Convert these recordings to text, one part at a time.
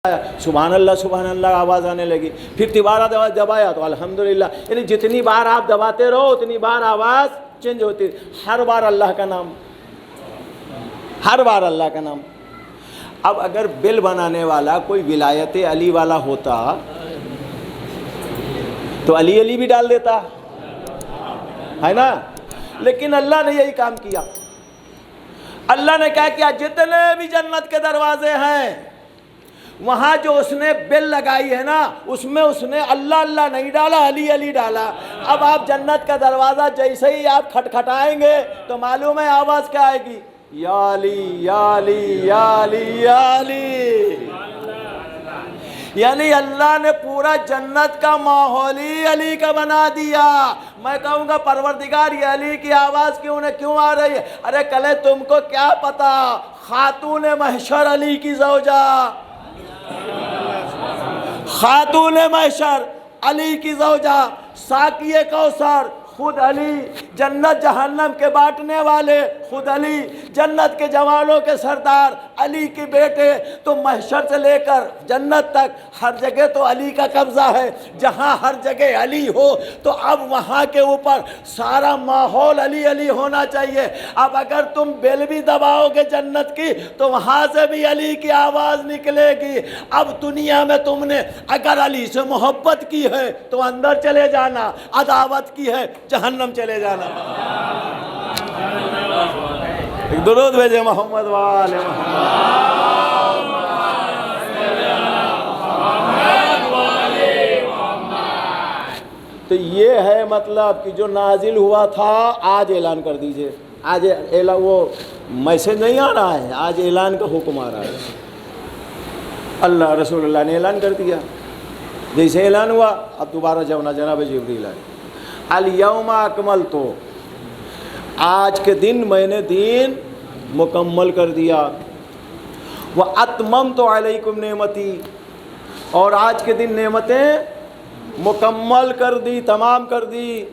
سبحان اللہ آواز آنے لگی، پھر دوبارہ دبایا تو الحمدللہ، یعنی جتنی بار آپ دباتے رہو اتنی بار آواز چینج ہوتی، ہر بار اللہ کا نام، ہر بار اللہ کا نام۔ اب اگر بل بنانے والا کوئی ولایت علی والا ہوتا تو علی علی بھی ڈال دیتا ہے نا، لیکن اللہ نے یہی کام کیا۔ اللہ نے کیا کیا، جتنے بھی جنت کے دروازے ہیں وہاں جو اس نے بیل لگائی ہے نا، اس میں اس نے اللہ اللہ نہیں ڈالا، علی علی ڈالا۔ اب آپ جنت کا دروازہ جیسے ہی آپ کھٹکھٹائیں گے تو معلوم ہے آواز کیا آئے گی، یا علی یا علی یا علی یا علی۔ یعنی اللہ نے پورا جنت کا ماحول ہی علی کا بنا دیا۔ میں کہوں گا پروردگار یہ علی کی آواز کیوں آ رہی ہے؟ ارے کلے تم کو کیا پتا، خاتون محشر علی کی زوجہ، خاتون محشر علی کی زوجہ، ساقی کوثر خود علی، جنت جہنم کے بانٹنے والے خود علی، جنت کے جوانوں کے سردار علی کے بیٹے۔ تو محشر سے لے کر جنت تک ہر جگہ تو علی کا قبضہ ہے، جہاں ہر جگہ علی ہو تو اب وہاں کے اوپر سارا ماحول علی علی ہونا چاہیے۔ اب اگر تم بیل بھی دباؤ گے جنت کی تو وہاں سے بھی علی کی آواز نکلے گی۔ اب دنیا میں تم نے اگر علی سے محبت کی ہے تو اندر چلے جانا، عداوت کی ہے جہنم چلے جانا۔ ایک درود بھیجے محمد وآل محمد۔ تو یہ ہے مطلب کہ جو نازل ہوا تھا آج اعلان کر دیجئے، آج اعلان، وہ میسج نہیں آ رہا ہے، آج اعلان کا حکم آ رہا ہے۔ اللہ رسول اللہ نے اعلان کر دیا، جیسے اعلان ہوا اب دوبارہ جناب جبریل آئے، الیوم اکملت، آج کے دن میں نے دین مکمل کر دیا، واتممت علیکم نعمتی، اور آج کے دن نعمتیں مکمل کر دی، تمام کر دی۔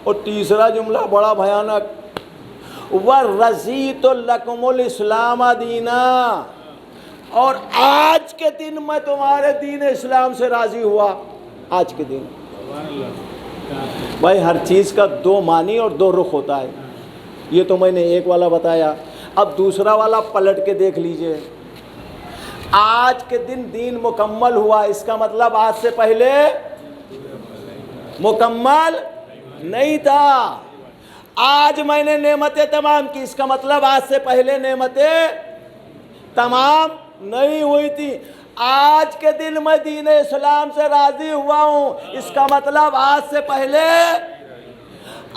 اور تیسرا جملہ بڑا بھیانک، وَرَضِیتُ لَکُمُ الْإِسْلَامَ دِینًا، اور آج کے دن میں تمہارے دین اسلام سے راضی ہوا۔ آج کے دن بھائی ہر چیز کا دو معنی اور دو رخ ہوتا ہے، یہ تو میں نے ایک والا بتایا، اب دوسرا والا پلٹ کے دیکھ لیجئے۔ آج کے دن دین مکمل ہوا، اس کا مطلب آج سے پہلے مکمل نہیں تھا۔ آج میں نے نعمتیں تمام کی، اس کا مطلب آج سے پہلے نعمتیں تمام نہیں ہوئی تھی۔ آج کے دن میں دین اسلام سے راضی ہوا ہوں، اس کا مطلب آج سے پہلے۔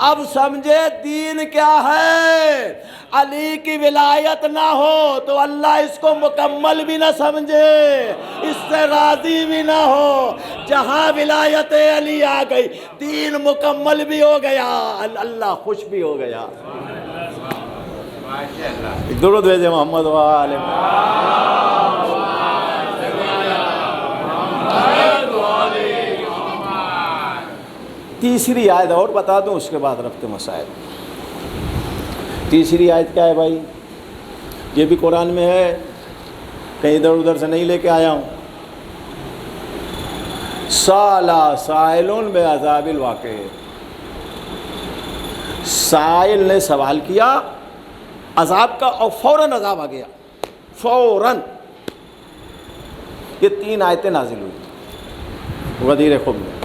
اب سمجھے دین کیا ہے؟ علی کی ولایت نہ ہو تو اللہ اس کو مکمل بھی نہ سمجھے، اس سے راضی بھی نہ ہو۔ جہاں ولایت علی آ گئی دین مکمل بھی ہو گیا، اللہ خوش بھی ہو گیا۔ درود بھیجے محمد وآل محمد۔ تیسری آیت اور بتا دوں، اس کے بعد ربط مسائل۔ تیسری آیت کیا ہے بھائی؟ یہ بھی قرآن میں ہے، کہیں ادھر ادھر سے نہیں لے کے آیا ہوں۔ سَأَلَ سَائِلٌ بِعَذَابِ الْوَاقِعِ، سائل نے سوال کیا عذاب کا، اور فوراً عذاب آ گیا، فوراً۔ یہ تین آیتیں نازل ہوئی غدیر خم میں۔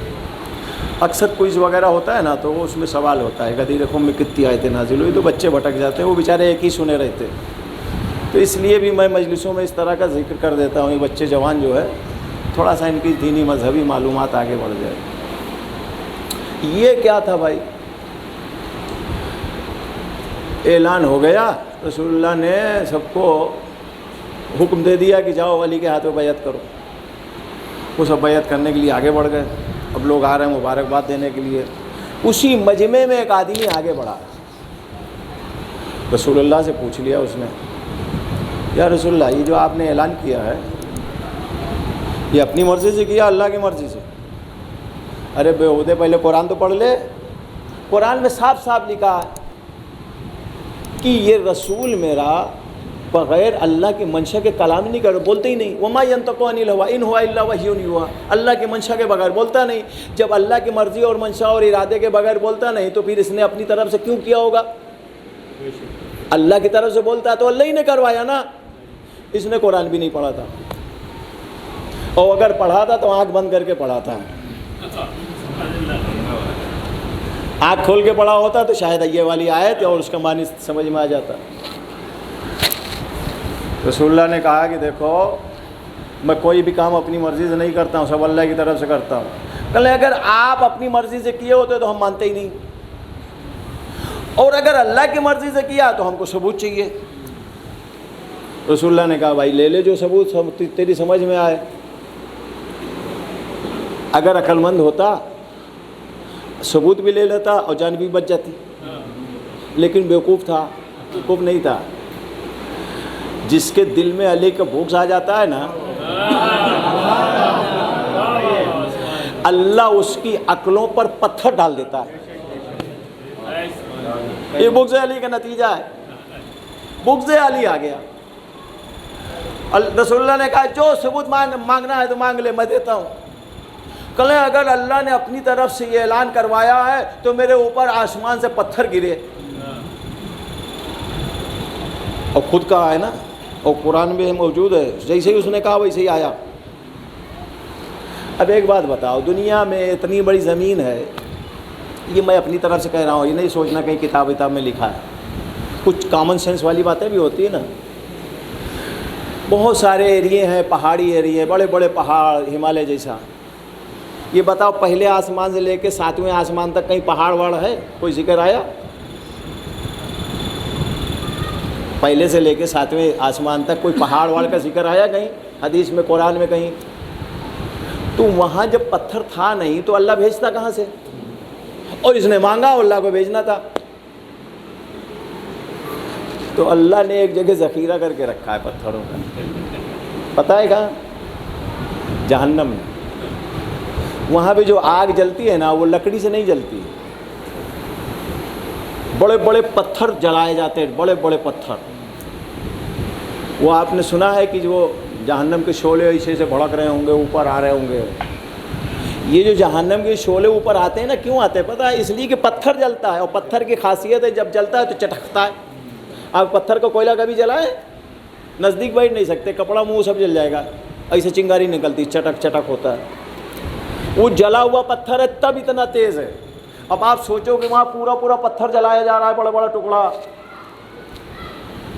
اکثر کوئز وغیرہ ہوتا ہے نا تو وہ اس میں سوال ہوتا ہے غدیر خم میں کتنی آیتیں نازل ہوئی، تو بچے بھٹک جاتے ہیں، وہ بیچارے ایک ہی سنے رہتے، تو اس لیے بھی میں مجلسوں میں اس طرح کا ذکر کر دیتا ہوں، یہ بچے جوان جو ہے تھوڑا سا ان کی دینی مذہبی معلومات آگے بڑھ جائے۔ یہ کیا تھا بھائی؟ اعلان ہو گیا، رسول اللہ نے سب کو حکم دے دیا کہ جاؤ علی کے ہاتھ میں بیعت کرو۔ وہ سب بیعت کرنے کے لیے آگے بڑھ گئے، اب لوگ آ رہے ہیں مبارکباد دینے کے لیے۔ اسی مجمع میں ایک آدمی آگے بڑھا، رسول اللہ سے پوچھ لیا اس نے، یا رسول اللہ یہ جو آپ نے اعلان کیا ہے یہ اپنی مرضی سے کیا اللہ کی مرضی سے؟ ارے بے عہدے پہلے قرآن تو پڑھ لے، قرآن میں صاف صاف لکھا ہے کہ یہ رسول میرا بغیر اللہ کی منشا کے کلام نہیں کرو، بولتے ہی نہیں. وما ينطق عن الهوى ان هو الا وحی یوحى. اللہ کی منشا کے بغیر بولتا نہیں. جب اللہ کی مرضی اور منشا اور ارادے کے بغیر بولتا نہیں تو پھر اس نے اپنی طرف سے کیوں کیا ہوگا؟ اللہ کی طرف سے بولتا تو اللہ ہی نے کروایا نا. اس نے قرآن بھی نہیں پڑھا تھا، اور اگر پڑھا تھا تو آنکھ بند کر کے پڑھا تھا. آنکھ کھول کے پڑھا ہوتا تو شاید یہ والی آیت اور اس کا معنی سمجھ میں آ جاتا. رسول اللہ نے کہا کہ دیکھو میں کوئی بھی کام اپنی مرضی سے نہیں کرتا ہوں، سب اللہ کی طرف سے کرتا ہوں. کہ اگر آپ اپنی مرضی سے کیے ہوتے تو ہم مانتے ہی نہیں، اور اگر اللہ کی مرضی سے کیا تو ہم کو ثبوت چاہیے. رسول اللہ نے کہا بھائی لے لے جو ثبوت تیری سمجھ میں آئے. اگر عقل مند ہوتا ثبوت بھی لے لیتا اور جان بھی بچ جاتی، لیکن بیوقوف تھا، بیوقوف نہیں تھا. جس کے دل میں علی کا بغض آ جاتا ہے نا، اللہ اس کی عقلوں پر پتھر ڈال دیتا ہے. یہ بغض علی کا نتیجہ ہے. بغض علی آ گیا. رسول اللہ نے کہا جو ثبوت مانگنا ہے تو مانگ لے، میں دیتا ہوں. کہیں اگر اللہ نے اپنی طرف سے یہ اعلان کروایا ہے تو میرے اوپر آسمان سے پتھر گرے. اور خود کہا ہے نا، اور قرآن میں موجود ہے، جیسے ہی اس نے کہا ویسے ہی آیا. اب ایک بات بتاؤ، دنیا میں اتنی بڑی زمین ہے، یہ میں اپنی طرف سے کہہ رہا ہوں، یہ نہیں سوچنا کہیں کتاب میں لکھا ہے. کچھ کامن سینس والی باتیں بھی ہوتی ہیں نا. بہت سارے ایریے ہیں، پہاڑی ایریے، بڑے بڑے پہاڑ، ہمالیہ جیسا. یہ بتاؤ پہلے آسمان سے لے کے 7ویں آسمان تک کہیں پہاڑ وڑ ہے؟ کوئی ذکر آیا؟ پہلے سے لے کے 7ویں آسمان تک کوئی پہاڑ وڑ کا ذکر آیا کہیں حدیث میں، قرآن میں کہیں؟ تو وہاں جب پتھر تھا نہیں تو اللہ بھیجتا کہاں سے؟ اور اس نے مانگا اور اللہ کو بھیجنا تھا. تو اللہ نے ایک جگہ ذخیرہ کر کے رکھا ہے پتھروں کا. پتہ ہے کہاں؟ جہنم میں. وہاں پہ جو آگ جلتی ہے نا وہ لکڑی سے نہیں جلتی، بڑے بڑے پتھر جلائے جاتے ہیں، بڑے بڑے پتھر. وہ آپ نے سنا ہے کہ جو جہنم کے شعلے ایسے سے بھڑک رہے ہوں گے، اوپر آ رہے ہوں گے. یہ جو جہنم کے شعلے اوپر آتے ہیں نا، کیوں آتے ہیں پتہ ہے؟ اس لیے کہ پتھر جلتا ہے، اور پتھر کی خاصیت ہے جب جلتا ہے تو چٹکتا ہے. آپ پتھر کا کوئلہ کبھی جلائے؟ نزدیک بیٹھ نہیں سکتے، کپڑا منہ سب جل جائے گا، ایسے چنگاری نکلتی، چٹک چٹک ہوتا ہے. وہ جلا ہوا پتھر ہے تب اتنا تیز ہے. اب آپ سوچو کہ وہاں پورا پورا پتھر جلایا جا رہا ہے، بڑا بڑا ٹکڑا،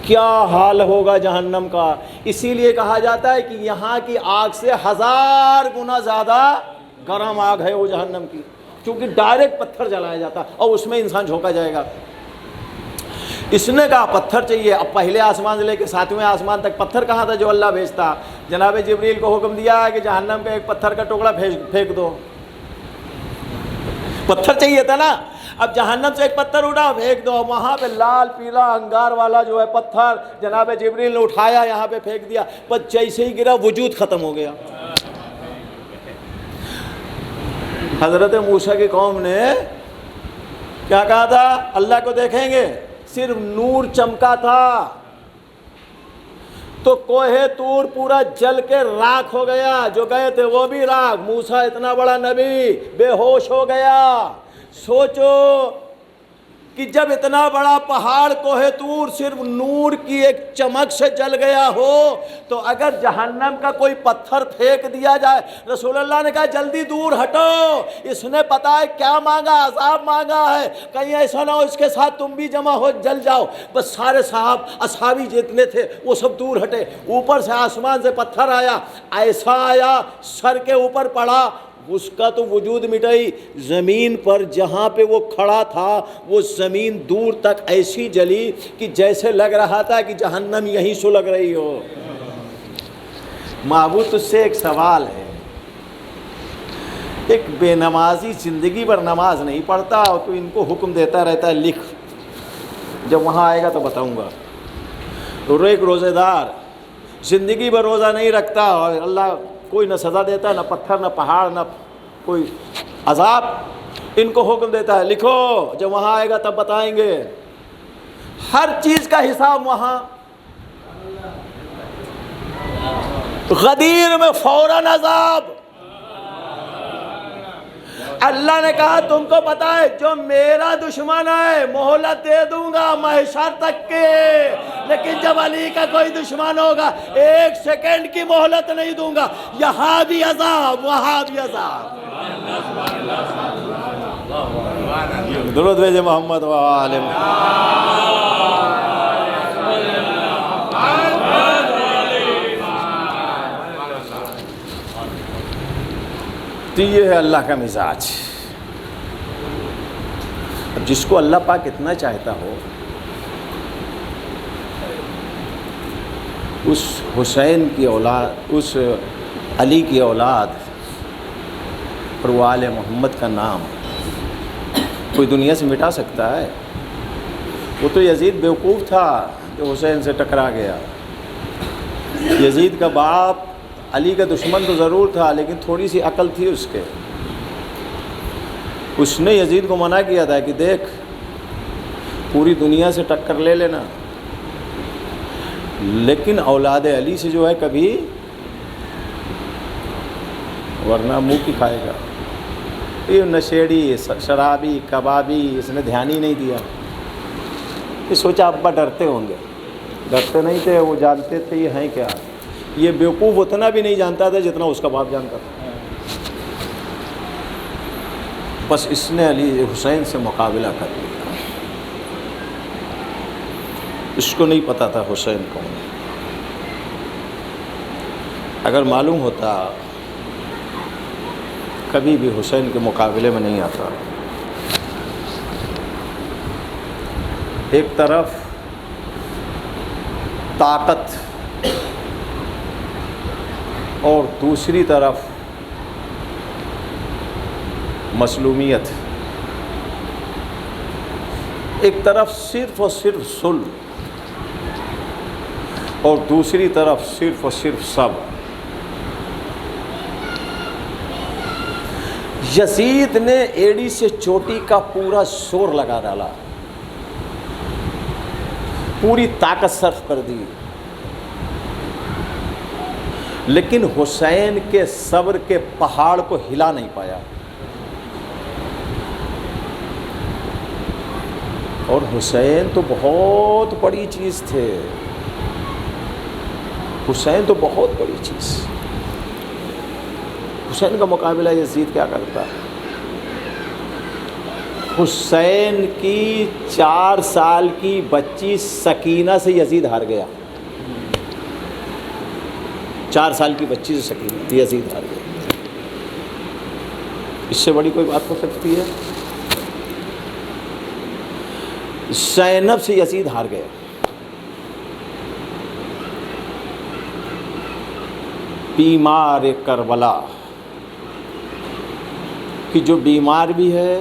کیا حال ہوگا جہنم کا. اسی لیے کہا جاتا ہے کہ یہاں کی آگ سے 1000 گنا زیادہ گرم آگ ہے وہ جہنم کی، کیونکہ ڈائریکٹ پتھر جلایا جاتا اور اس میں انسان جھونکا جائے گا. اس نے کہا پتھر چاہیے. اب پہلے آسمان سے لے کے 7ویں آسمان تک پتھر کہاں تھا جو اللہ بھیجتا؟ جناب جبریل کو حکم دیا کہ جہنم کا ایک پتھر کا ٹکڑا پھینک دو. پتھر چاہیے تھا نا. اب جہنم سے ایک پتھر اٹھا، پھینک دو. وہاں پہ لال پیلا انگار والا جو ہے پتھر جناب جبریل نے اٹھایا، یہاں پہ پھینک دیا. بس جیسے ہی گرا وجود ختم ہو گیا. حضرت موسیٰ کی قوم نے کیا کہا تھا؟ اللہ کو دیکھیں گے. صرف نور چمکا تھا تو کوہ طور پورا جل کے راکھ ہو گیا، جو گئے تھے وہ بھی راکھ. موسیٰ اتنا بڑا نبی بے ہوش ہو گیا. سوچو کہ جب اتنا بڑا پہاڑ کوہ طور صرف نور کی ایک چمک سے جل گیا ہو تو اگر جہنم کا کوئی پتھر پھینک دیا جائے. رسول اللہ نے کہا جلدی دور ہٹو، اس نے پتا ہے کیا مانگا، عذاب مانگا ہے، کہیں ایسا نہ ہو اس کے ساتھ تم بھی جمع ہو جل جاؤ. بس سارے اصحابی جتنے تھے وہ سب دور ہٹے. اوپر سے آسمان سے پتھر آیا، ایسا آیا سر کے اوپر پڑا، اس کا تو وجود مٹائی. زمین پر جہاں پہ وہ کھڑا تھا وہ زمین دور تک ایسی جلی کہ جیسے لگ رہا تھا کہ جہنم یہیں سلگ رہی ہو. معبود تجھ سے ایک سوال ہے. ایک بے نمازی زندگی بھر نماز نہیں پڑھتا اور تو ان کو حکم دیتا رہتا ہے لکھ، جب وہاں آئے گا تو بتاؤں گا. ایک روزے دار زندگی بھر روزہ نہیں رکھتا اور اللہ کوئی نہ سزا دیتا، نہ پتھر نہ پہاڑ نہ کوئی عذاب، ان کو حکم دیتا ہے لکھو، جب وہاں آئے گا تب بتائیں گے. ہر چیز کا حساب وہاں. غدیر میں فوراً عذاب۔ اللہ نے کہا تم کو پتا ہے جو میرا دشمن ہے مہلت دے دوں گا محشر تک کے، لیکن جب علی کا کوئی دشمن ہوگا 1 سیکنڈ کی مہلت نہیں دوں گا، یہاں بھی عذاب وہاں بھی عذاب۔ درود بھیجے محمد و آل محمد۔ تو یہ ہے اللہ کا مزاج۔ اب جس کو اللہ پاک اتنا چاہتا ہو، اس حسین کی اولاد، اس علی کی اولاد اور وہ آل محمد کا نام کوئی دنیا سے مٹا سکتا ہے؟ وہ تو یزید بیوقوف تھا جو حسین سے ٹکرا گیا۔ یزید کا باپ علی کا دشمن تو ضرور تھا، لیکن تھوڑی سی عقل تھی اس کے۔ اس نے یزید کو منع کیا تھا کہ دیکھ پوری دنیا سے ٹکر لے لینا، لیکن اولاد علی سے جو ہے کبھی، ورنہ منہ کی کھائے گا۔ یہ نشیڑی، شرابی، کبابی، اس نے دھیان ہی نہیں دیا۔ یہ سوچا ابا ڈرتے ہوں گے، ڈرتے نہیں تھے، وہ جانتے تھے یہ ہیں کیا۔ یہ بیوقوف اتنا بھی نہیں جانتا تھا جتنا اس کا باپ جانتا تھا۔ بس اس نے علی حسین سے مقابلہ کر لیا۔ اس کو نہیں پتا تھا حسین کون ہے۔ اگر معلوم ہوتا کبھی بھی حسین کے مقابلے میں نہیں آتا۔ ایک طرف طاقت اور دوسری طرف مظلومیت، ایک طرف صرف اور صرف صلح اور دوسری طرف صرف اور صرف صبر۔ یزید نے ایڑی سے چوٹی کا پورا زور لگا ڈالا، پوری طاقت صرف کر دی، لیکن حسین کے صبر کے پہاڑ کو ہلا نہیں پایا۔ اور حسین تو بہت بڑی چیز تھے، حسین تو بہت بڑی چیز۔ حسین کا مقابلہ یزید کیا کرتا؟ حسین کی 4 سال کی بچی سکینہ سے یزید ہار گیا۔ 4 سال کی بچی سے سکینہ یزید ہار گیا۔ اس سے بڑی کوئی بات ہو سکتی ہے؟ زینب سے یزید ہار گیا۔ بیمار کربلا کہ جو بیمار بھی ہے،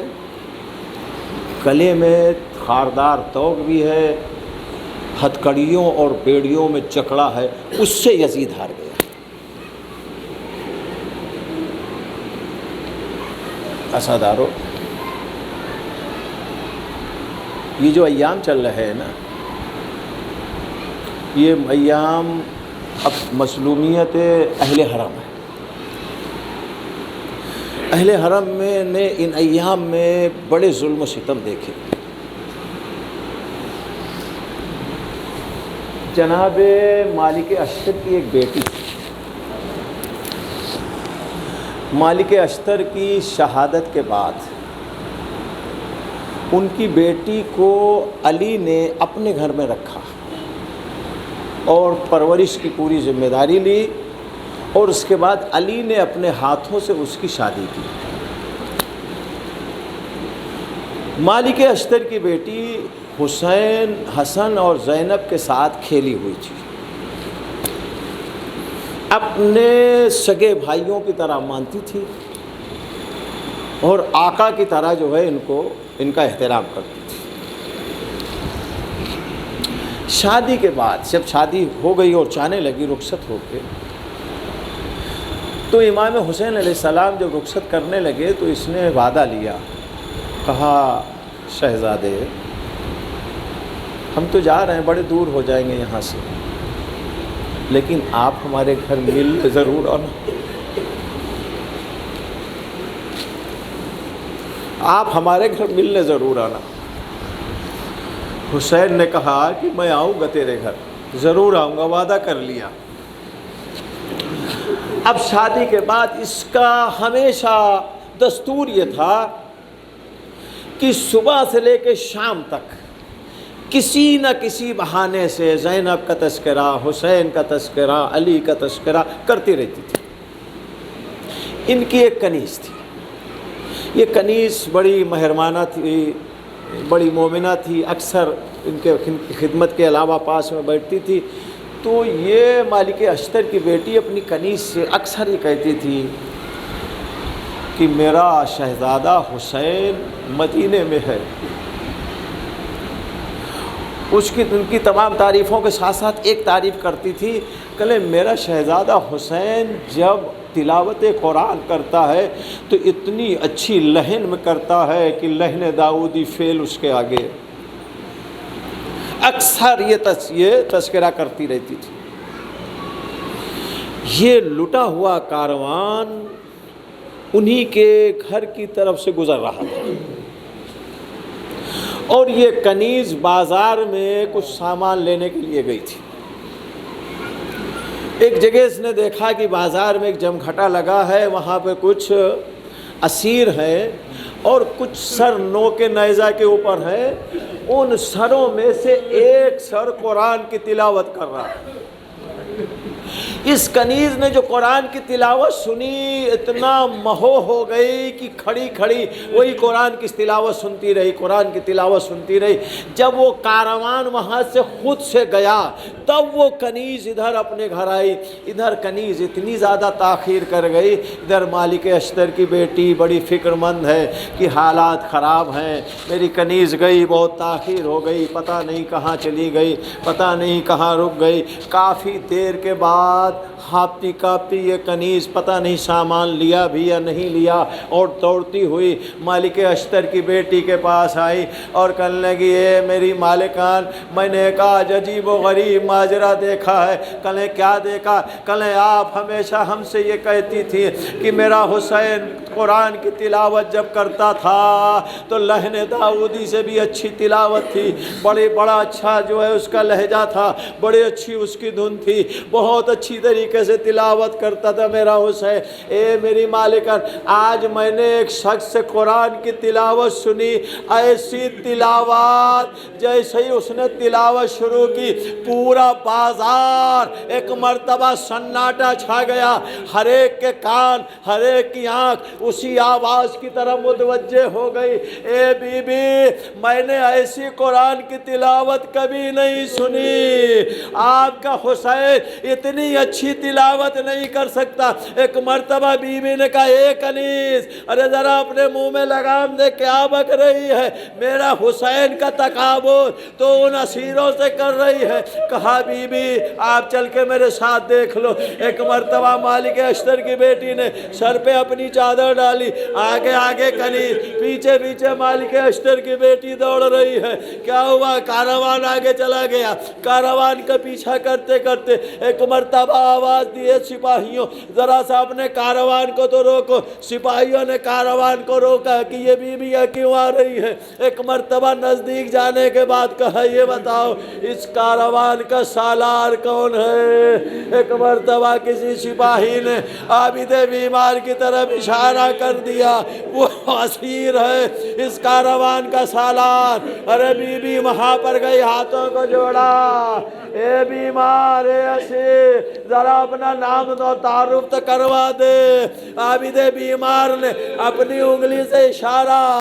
گلے میں خاردار توق بھی ہے، ہتھکڑیوں اور بیڑیوں میں جکڑا ہے، اس سے یزید ہار گیا۔ عزادارو، یہ جو ایام چل رہے ہیں نا، یہ ایام اب مظلومیت اہل حرم ہے۔ اہل حرم میں نے ان ایام میں بڑے ظلم و ستم دیکھے۔ جناب مالک اشتر کی ایک بیٹی تھی۔ مالک اشتر کی شہادت کے بعد ان کی بیٹی کو علی نے اپنے گھر میں رکھا اور پرورش کی پوری ذمہ داری لی، اور اس کے بعد علی نے اپنے ہاتھوں سے اس کی شادی کی۔ مالک اشتر کی بیٹی حسین، حسن اور زینب کے ساتھ کھیلی ہوئی تھی، اپنے سگے بھائیوں کی طرح مانتی تھی اور آقا کی طرح جو ہے ان کا احترام کرتی تھی۔ شادی کے بعد جب شادی ہو گئی اور جانے لگی رخصت ہو کے، تو امام حسین علیہ السلام جب رخصت کرنے لگے تو اس نے وعدہ لیا، کہا شہزادے ہم تو جا رہے ہیں، بڑے دور ہو جائیں گے یہاں سے، لیکن آپ ہمارے گھر ملنے ضرور آنا، آپ ہمارے گھر ملنے ضرور آنا۔ حسین نے کہا کہ میں آؤں گا تیرے گھر، ضرور آؤں گا، وعدہ کر لیا۔ اب شادی کے بعد اس کا ہمیشہ دستور یہ تھا کہ صبح سے لے کے شام تک کسی نہ کسی بہانے سے زینب کا تذکرہ، حسین کا تذکرہ، علی کا تذکرہ کرتی رہتی تھی۔ ان کی ایک کنیز تھی، یہ کنیز بڑی مہربانہ تھی، بڑی مومنہ تھی، اکثر ان کے خدمت کے علاوہ پاس میں بیٹھتی تھی۔ تو یہ مالک اشتر کی بیٹی اپنی کنیز سے اکثر یہ کہتی تھی کہ میرا شہزادہ حسین مدینے میں ہے۔ ان کی تمام تعریفوں کے ساتھ ساتھ ایک تعریف کرتی تھی، کہ میرا شہزادہ حسین جب تلاوت قرآن کرتا ہے تو اتنی اچھی لحن میں کرتا ہے کہ لحن داؤدی فعل اس کے آگے۔ اکثر یہ تذکرہ کرتی رہتی تھی۔ یہ لٹا ہوا کاروان انہی کے گھر کی طرف سے گزر رہا تھا، اور یہ کنیز بازار میں کچھ سامان لینے کے لیے گئی تھی۔ ایک جگہ اس نے دیکھا کہ بازار میں ایک جمگھٹا لگا ہے، وہاں پہ کچھ اسیر ہیں اور کچھ سر نو کے نیزہ کے اوپر ہے، ان سروں میں سے ایک سر قرآن کی تلاوت کر رہا ہے۔ اس کنیز نے جو قرآن کی تلاوت سنی اتنا مہو ہو گئی کہ کھڑی کھڑی وہی قرآن کی تلاوت سنتی رہی، قرآن کی تلاوت سنتی رہی۔ جب وہ کاروان وہاں سے خود سے گیا تب وہ کنیز ادھر اپنے گھر آئی۔ ادھر کنیز اتنی زیادہ تاخیر کر گئی، ادھر مالک اشتر کی بیٹی بڑی فکر مند ہے کہ حالات خراب ہیں، میری کنیز گئی، بہت تاخیر ہو گئی، پتہ نہیں کہاں چلی گئی، پتہ نہیں کہاں رک گئی۔ کافی دیر کے بعد ہاپتی کاپتی یہ کنیز پتہ نہیں سامان لیا بھی یا نہیں لیا، اور دوڑتی ہوئی مالک اشتر کی بیٹی کے پاس آئی اور کہنے لگی، اے میری مالکان، میں نے ایک آج عجیب و غریب ماجرا دیکھا ہے۔ کہنے کیا دیکھا؟ کہنے آپ ہمیشہ ہم سے یہ کہتی تھی کہ میرا حسین قرآن کی تلاوت جب کرتا تھا تو لحن داؤدی سے بھی اچھی تلاوت تھی، بڑا اچھا جو ہے اس کا لہجہ تھا، بڑی اچھی اس کی دھن تھی، بہت اچھی طریقے سے تلاوت کرتا تھا میرا حسین۔ اے میری مالکان، آج میں نے ایک شخص سے قرآن کی تلاوت سنی، ایسی تلاوت جیسے ہی اس نے تلاوت شروع کی پورا بازار ایک مرتبہ سناٹا چھا گیا، ہر ایک کے کان، ہر ایک کی آنکھ اسی آواز کی طرف متوجہ ہو گئی۔ اے بی بی، میں نے ایسی قرآن کی تلاوت کبھی نہیں سنی، آپ کا حسین اتنی اچھی تلاوت نہیں کر سکتا۔ ایک مرتبہ بی بی نے کہا، اے کنیز، ارے ذرا اپنے منہ میں لگام دے، کیا بک رہی ہے؟ میرا حسین کا تکابر تو ان اسیروں سے کر رہی ہے۔ کہا بی بی آپ چل کے میرے ساتھ دیکھ لو۔ ایک مرتبہ مالک اشتر کی بیٹی نے سر پہ اپنی چادر ڈالی، آگے آگے کنیز، پیچھے پیچھے مالک اشتر کی بیٹی دوڑ رہی ہے۔ کیا ہوا؟ کاروان آگے چلا گیا۔ کاروان کا پیچھا کرتے کرتے ایک مرتبہ آواز دی، سپاہیوں ذرا سا اپنے کاروان کو تو روکو۔ سپاہیوں نے کاروان کو روکا کہ یہ بیویاں کیوں آ رہی ہیں۔ ایک مرتبہ نزدیک جانے کے بعد کہا، یہ بتاؤ اس کاروان کا سالار کون ہے؟ ایک مرتبہ کسی سپاہی نے عابد بیمار کی طرف اشارہ کر دیا، وہ اسیر ہے اس کاروان کا سالار۔ ارے بی بی وہاں پر گئی، ہاتھوں کو جوڑا، اے بیمار، اے اسیر، ذرا اپنا نام و تعارف تو کروا دے۔ عابد بیمار نے اپنی انگلی سے اشارہ